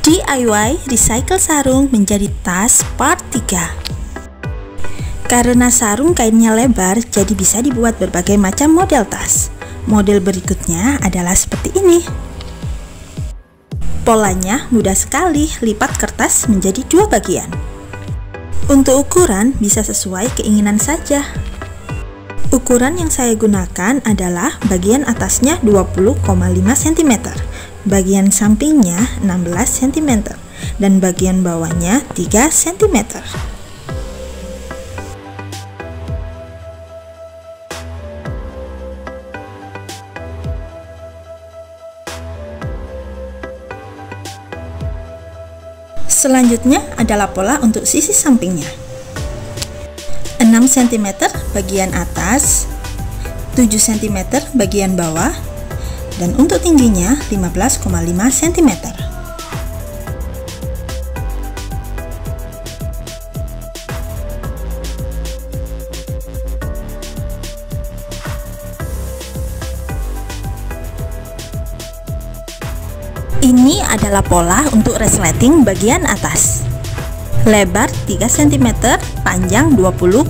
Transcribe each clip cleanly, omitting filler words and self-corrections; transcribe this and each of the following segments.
DIY recycle sarung menjadi tas part 3. Karena sarung kainnya lebar, jadi bisa dibuat berbagai macam model tas. Model berikutnya adalah seperti ini. Polanya mudah sekali, lipat kertas menjadi 2 bagian. Untuk ukuran bisa sesuai keinginan saja. Ukuran yang saya gunakan adalah bagian atasnya 20,5 cm, bagian sampingnya 16 cm, dan bagian bawahnya 3 cm. Selanjutnya adalah pola untuk sisi sampingnya. 6 cm bagian atas, 7 cm bagian bawah, dan untuk tingginya 15,5 cm. Ini adalah pola untuk resleting bagian atas. Lebar 3 cm, panjang 20,5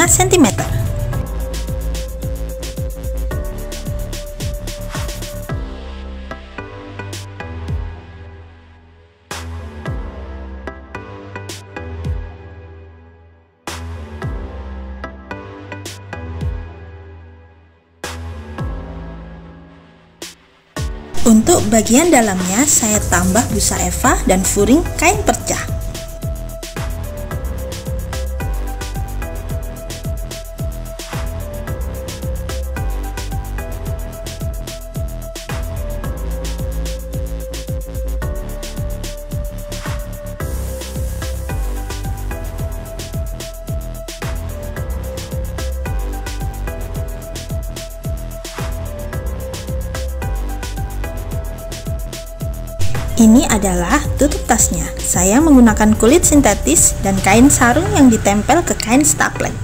cm. Untuk bagian dalamnya saya tambah busa eva dan furing kain perca. Ini adalah tutup tasnya. Saya menggunakan kulit sintetis dan kain sarung yang ditempel ke kain stapler.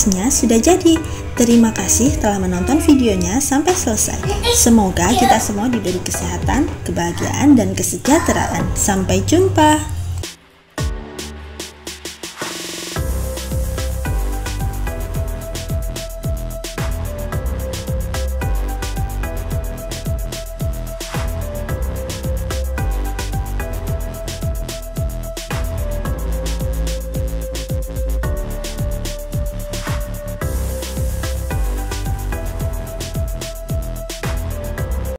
tasnya sudah jadi. Terima kasih telah menonton videonya sampai selesai. Semoga kita semua diberi kesehatan, kebahagiaan, dan kesejahteraan. Sampai jumpa.